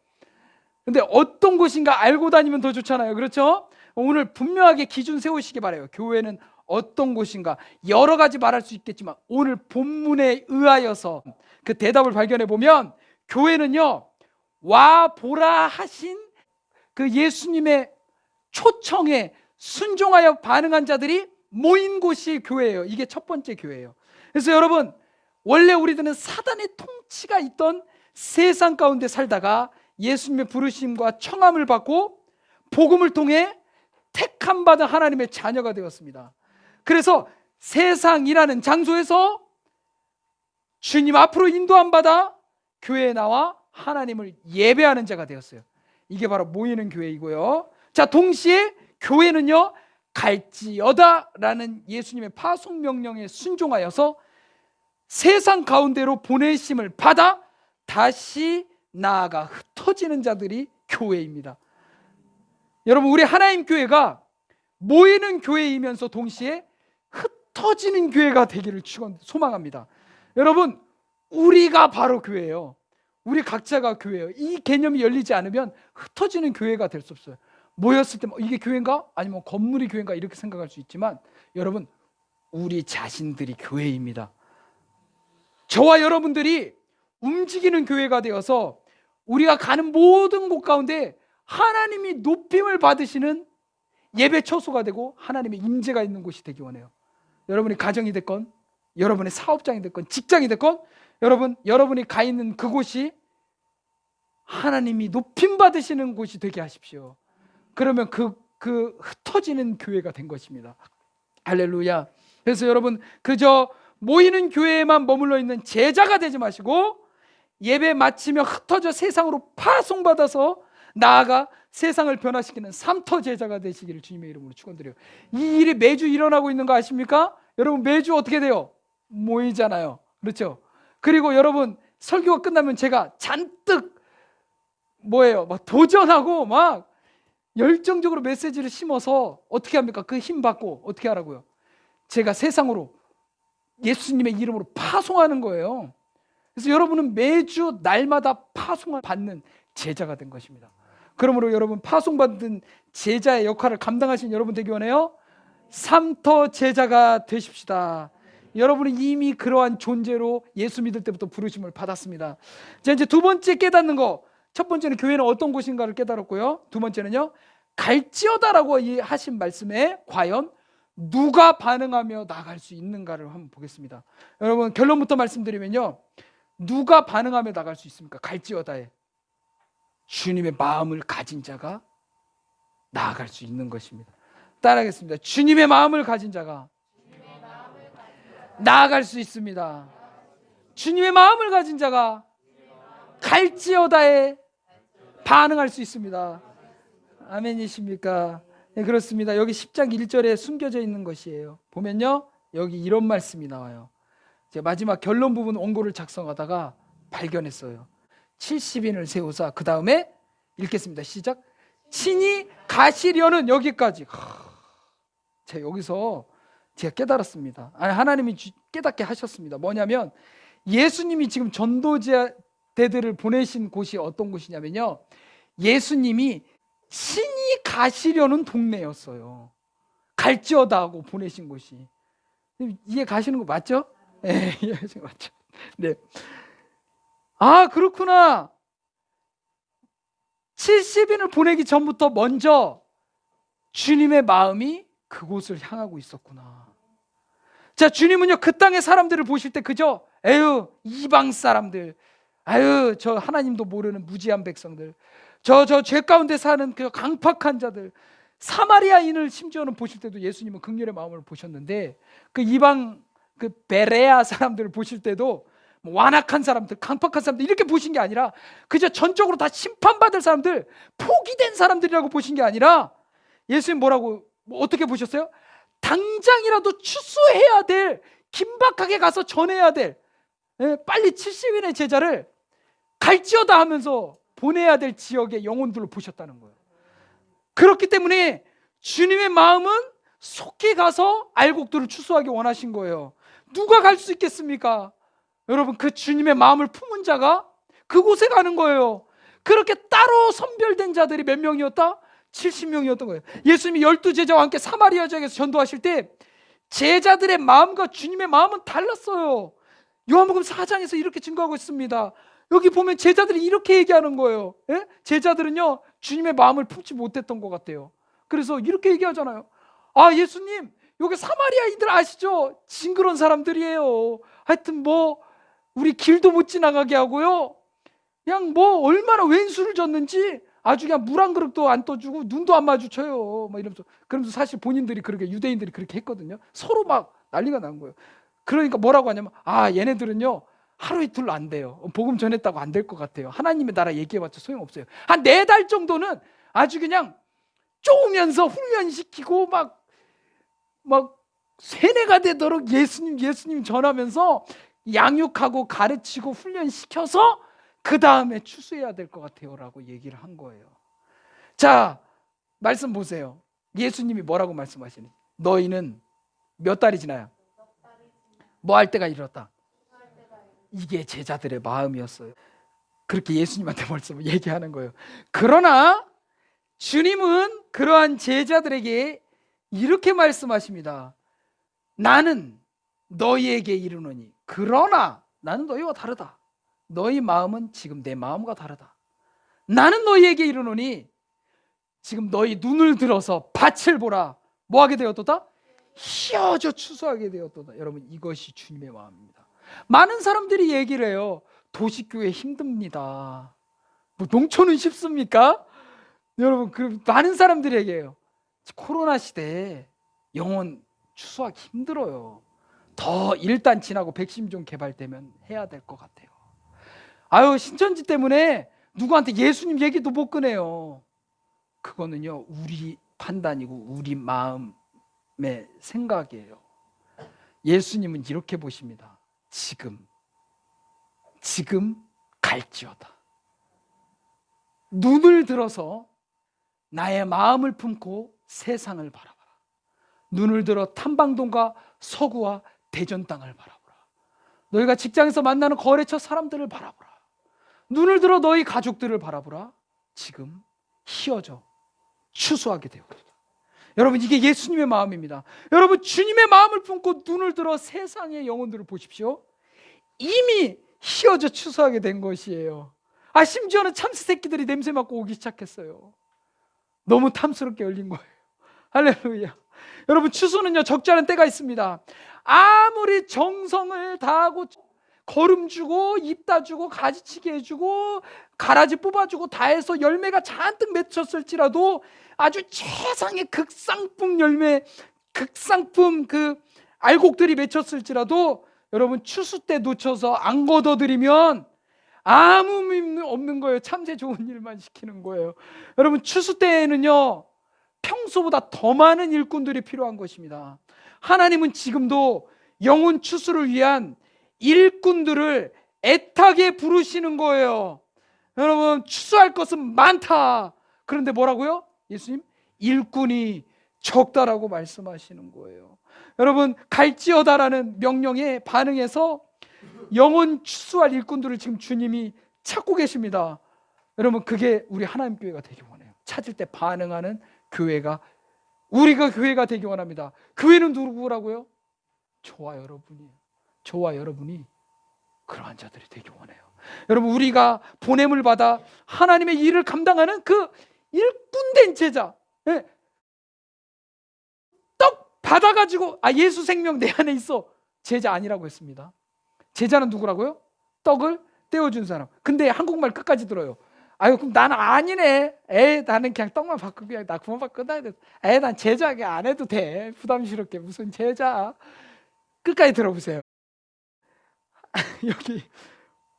근데 어떤 곳인가 알고 다니면 더 좋잖아요. 그렇죠? 오늘 분명하게 기준 세우시기 바라요. 교회는 어떤 곳인가. 여러 가지 말할 수 있겠지만 오늘 본문에 의하여서 그 대답을 발견해 보면 교회는요, 와 보라 하신 그 예수님의 초청에 순종하여 반응한 자들이 모인 곳이 교회예요. 이게 첫 번째 교회예요. 그래서 여러분 원래 우리들은 사단의 통치가 있던 세상 가운데 살다가 예수님의 부르심과 청함을 받고 복음을 통해 택함 받은 하나님의 자녀가 되었습니다. 그래서 세상이라는 장소에서 주님 앞으로 인도함 받아 교회에 나와 하나님을 예배하는 자가 되었어요. 이게 바로 모이는 교회이고요. 자, 동시에 교회는요 갈지어다 라는 예수님의 파송 명령에 순종하여서 세상 가운데로 보내심을 받아 다시 나아가 흩어지는 자들이 교회입니다. 여러분 우리 하나님 교회가 모이는 교회이면서 동시에 흩어지는 교회가 되기를 소망합니다. 여러분 우리가 바로 교회예요. 우리 각자가 교회예요. 이 개념이 열리지 않으면 흩어지는 교회가 될 수 없어요. 모였을 때 이게 교회인가? 아니면 건물이 교회인가? 이렇게 생각할 수 있지만 여러분 우리 자신들이 교회입니다. 저와 여러분들이 움직이는 교회가 되어서 우리가 가는 모든 곳 가운데 하나님이 높임을 받으시는 예배 처소가 되고 하나님의 임재가 있는 곳이 되기 원해요. 여러분이 가정이 됐건 여러분의 사업장이 됐건 직장이 됐건 여러분이 가 있는 그곳이 하나님이 높임 받으시는 곳이 되게 하십시오. 그러면 그 흩어지는 교회가 된 것입니다. 할렐루야. 그래서 여러분 그저 모이는 교회에만 머물러 있는 제자가 되지 마시고 예배 마치며 흩어져 세상으로 파송받아서 나아가 세상을 변화시키는 삼터 제자가 되시기를 주님의 이름으로 축원드려요. 이 일이 매주 일어나고 있는 거 아십니까? 여러분 매주 어떻게 돼요? 모이잖아요. 그렇죠? 그리고 여러분 설교가 끝나면 제가 잔뜩 막 도전하고 막 열정적으로 메시지를 심어서 어떻게 합니까? 그 힘 받고 어떻게 하라고요? 제가 세상으로 예수님의 이름으로 파송하는 거예요. 그래서 여러분은 매주 날마다 파송을 받는 제자가 된 것입니다. 그러므로 여러분 파송받은 제자의 역할을 감당하신 여러분 되기 원해요. 삼터 제자가 되십시다. 여러분은 이미 그러한 존재로 예수 믿을 때부터 부르심을 받았습니다. 자, 이제 두 번째 깨닫는 거. 첫 번째는 교회는 어떤 곳인가를 깨달았고요. 두 번째는요, 갈지어다라고 하신 말씀에 과연 누가 반응하며 나갈 수 있는가를 한번 보겠습니다. 여러분 결론부터 말씀드리면요, 누가 반응하며 나갈 수 있습니까? 갈지어다에 주님의 마음을 가진 자가 나아갈 수 있는 것입니다. 따라하겠습니다. 주님의 마음을 가진 자가 나아갈 수 있습니다. 주님의 마음을 가진 자가 갈지어다에 반응할 수 있습니다. 아멘이십니까? 네, 그렇습니다. 여기 10장 1절에 숨겨져 있는 것이에요. 보면요, 여기 이런 말씀이 나와요. 제가 마지막 결론 부분 원고를 작성하다가 발견했어요. 70인을 세우사, 그 다음에 읽겠습니다. 시작. 친히 가시려는, 여기까지. 제가 여기서 제가 깨달았습니다. 하나님이 깨닫게 하셨습니다. 뭐냐면 예수님이 지금 전도자들을 보내신 곳이 어떤 곳이냐면요, 예수님이 친히 가시려는 동네였어요. 갈지어다 하고 보내신 곳이. 이해 가시는 거 맞죠? 네, 이해하시는 거 맞죠? 네. 아, 그렇구나. 70인을 보내기 전부터 먼저 주님의 마음이 그곳을 향하고 있었구나. 자, 주님은요, 그 땅의 사람들을 보실 때 그저 에휴, 이방 사람들, 아유, 저 하나님도 모르는 무지한 백성들, 저 죄 가운데 사는 그 강팍한 자들, 사마리아인을 심지어는 보실 때도 예수님은 긍휼의 마음을 보셨는데, 그 이방 그 베레아 사람들을 보실 때도 완악한 사람들, 강팍한 사람들 이렇게 보신 게 아니라 그저 전적으로 다 심판받을 사람들, 포기된 사람들이라고 보신 게 아니라 예수님 뭐라고, 어떻게 보셨어요? 당장이라도 추수해야 될, 긴박하게 가서 전해야 될, 빨리 70인의 제자를 갈지어다 하면서 보내야 될 지역의 영혼들로 보셨다는 거예요. 그렇기 때문에 주님의 마음은 속히 가서 알곡들을 추수하기 원하신 거예요. 누가 갈 수 있겠습니까? 여러분, 그 주님의 마음을 품은 자가 그곳에 가는 거예요. 그렇게 따로 선별된 자들이 몇 명이었다? 70명이었던 거예요. 예수님이 12제자와 함께 사마리아 지역에서 전도하실 때 제자들의 마음과 주님의 마음은 달랐어요. 요한복음 4장에서 이렇게 증거하고 있습니다. 여기 보면 제자들이 이렇게 얘기하는 거예요. 예? 제자들은요, 주님의 마음을 품지 못했던 것 같아요. 그래서 이렇게 얘기하잖아요. 아, 예수님, 여기 사마리아인들 아시죠? 징그러운 사람들이에요. 하여튼 우리 길도 못 지나가게 하고요, 그냥 얼마나 왼수를 졌는지 아주 그냥 물 한 그릇도 안 떠주고 눈도 안 마주쳐요. 그러면서 사실 본인들이 그렇게, 유대인들이 그렇게 했거든요. 서로 막 난리가 난 거예요. 그러니까 뭐라고 하냐면, 얘네들은요 하루 이틀로 안 돼요. 복음 전했다고 안 될 것 같아요. 하나님의 나라 얘기해봤자 소용없어요. 한 4달 정도는 아주 그냥 쪼으면서 훈련시키고 막 세뇌가 되도록 예수님 전하면서 양육하고 가르치고 훈련시켜서 그 다음에 추수해야 될 것 같아요 라고 얘기를 한 거예요. 자, 말씀 보세요. 예수님이 뭐라고 말씀하시는지. 너희는 몇 달이 지나야 뭐 할 때가 이르렀다. 이게 제자들의 마음이었어요. 그렇게 예수님한테 벌써 얘기하는 거예요. 그러나 주님은 그러한 제자들에게 이렇게 말씀하십니다. 나는 너희에게 이르노니, 그러나 나는 너희와 다르다. 너희 마음은 지금 내 마음과 다르다. 나는 너희에게 이르노니, 지금 너희 눈을 들어서 밭을 보라. 뭐 하게 되었도다? 휘어져 추수하게 되었도다. 여러분, 이것이 주님의 마음입니다. 많은 사람들이 얘기를 해요. 도시교회 힘듭니다. 농촌은 쉽습니까? 여러분, 많은 사람들이 얘기해요. 코로나 시대에 영혼 추수하기 힘들어요. 더 일단 지나고 백신 좀 개발되면 해야 될 것 같아요. 신천지 때문에 누구한테 예수님 얘기도 못 꺼내요. 그거는요, 우리 판단이고 우리 마음의 생각이에요. 예수님은 이렇게 보십니다. 지금 지금 갈지어다. 눈을 들어서 나의 마음을 품고 세상을 바라봐라. 눈을 들어 탐방동과 서구와 대전 땅을 바라보라. 너희가 직장에서 만나는 거래처 사람들을 바라보라. 눈을 들어 너희 가족들을 바라보라. 지금 희어져 추수하게 되었다. 여러분, 이게 예수님의 마음입니다. 여러분, 주님의 마음을 품고 눈을 들어 세상의 영혼들을 보십시오. 이미 희어져 추수하게 된 것이에요. 심지어는 참새 새끼들이 냄새 맡고 오기 시작했어요. 너무 탐스럽게 열린 거예요. 할렐루야. 여러분, 추수는요, 적지 않은 때가 있습니다. 아무리 정성을 다하고 거름 주고 잎 따주고 가지치기 해주고 가라지 뽑아주고 다 해서 열매가 잔뜩 맺혔을지라도 아주 최상의 극상품 열매, 극상품 그 알곡들이 맺혔을지라도 여러분, 추수 때 놓쳐서 안 걷어들이면 아무 의미 없는 거예요. 참새 좋은 일만 시키는 거예요. 여러분, 추수 때에는요, 평소보다 더 많은 일꾼들이 필요한 것입니다. 하나님은 지금도 영혼 추수를 위한 일꾼들을 애타게 부르시는 거예요. 여러분, 추수할 것은 많다. 그런데 뭐라고요? 예수님, 일꾼이 적다라고 말씀하시는 거예요. 여러분, 갈지어다라는 명령에 반응해서 영혼 추수할 일꾼들을 지금 주님이 찾고 계십니다. 여러분, 그게 우리 하나님 교회가 되기 원해요. 찾을 때 반응하는 교회가, 우리가 교회가 되기 원합니다. 교회는 누구라고요? 저와 여러분이에요. 저와 여러분이 그러한 자들이 되기 원해요. 여러분, 우리가 보냄을 받아 하나님의 일을 감당하는 그 일꾼된 제자, 떡 받아가지고 예수 생명 내 안에 있어, 제자 아니라고 했습니다. 제자는 누구라고요? 떡을 떼어준 사람. 근데 한국말 끝까지 들어요. 그럼 나는 아니네. 나는 그냥 떡만 받고 그냥 나 그만 받고 끝나야 돼. 난 제자 안 해도 돼. 부담스럽게 무슨 제자. 끝까지 들어보세요. 여기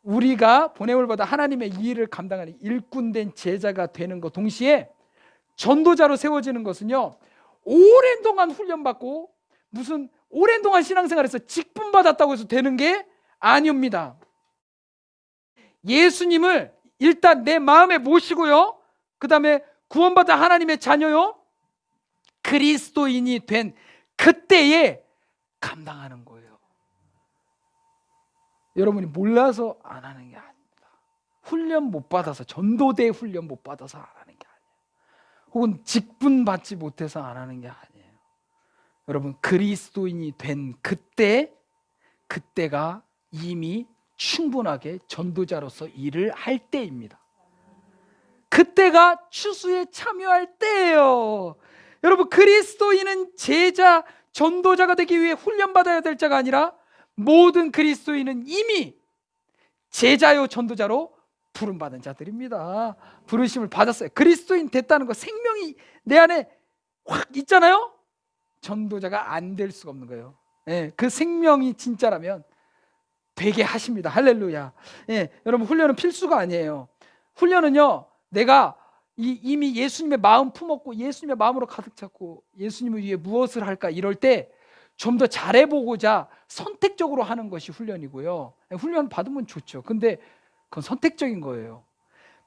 우리가 보냄을 받아 하나님의 일을 감당하는 일꾼된 제자가 되는 것 동시에 전도자로 세워지는 것은요, 오랜 동안 훈련받고 무슨 오랜 동안 신앙생활에서 직분 받았다고 해서 되는 게 아닙니다. 예수님을 일단 내 마음에 모시고요, 그 다음에 구원받아 하나님의 자녀요, 그리스도인이 된 그때에 감당하는 거예요. 여러분이 몰라서 안 하는 게 아닙니다. 훈련 못 받아서, 전도대 훈련 못 받아서 안 하는 게 아니에요. 혹은 직분 받지 못해서 안 하는 게 아니에요. 여러분, 그리스도인이 된 그때가 이미 충분하게 전도자로서 일을 할 때입니다. 그때가 추수에 참여할 때예요. 여러분, 그리스도인은 제자, 전도자가 되기 위해 훈련받아야 될 자가 아니라 모든 그리스도인은 이미 제자요 전도자로 부름받은 자들입니다. 부르심을 받았어요. 그리스도인 됐다는 거, 생명이 내 안에 확 있잖아요. 전도자가 안 될 수가 없는 거예요. 그 생명이 진짜라면 되게 하십니다. 할렐루야. 여러분, 훈련은 필수가 아니에요. 훈련은요, 내가 이미 예수님의 마음 품었고 예수님의 마음으로 가득 찼고 예수님을 위해 무엇을 할까 이럴 때 좀 더 잘해보고자 선택적으로 하는 것이 훈련이고요. 훈련 받으면 좋죠. 근데 그건 선택적인 거예요.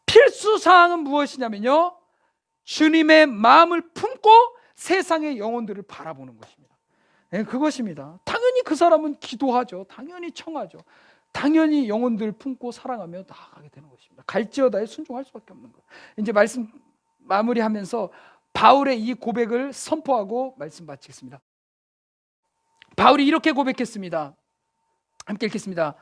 필수사항은 무엇이냐면요, 주님의 마음을 품고 세상의 영혼들을 바라보는 것입니다. 그것입니다. 당연히 그 사람은 기도하죠. 당연히 청하죠. 당연히 영혼들 품고 사랑하며 나아가게 되는 것입니다. 갈지어다에 순종할 수밖에 없는 거예요. 이제 말씀 마무리하면서 바울의 이 고백을 선포하고 말씀 마치겠습니다. 바울이 이렇게 고백했습니다. 함께 읽겠습니다.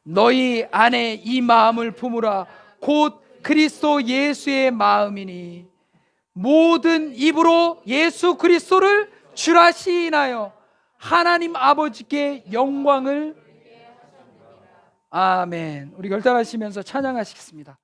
너희 안에 이 마음을 품으라. 곧 그리스도 예수의 마음이니 모든 입으로 예수 그리스도를 주라 시인하여 하나님 아버지께 영광을. 아멘. 우리 결단하시면서 찬양하시겠습니다.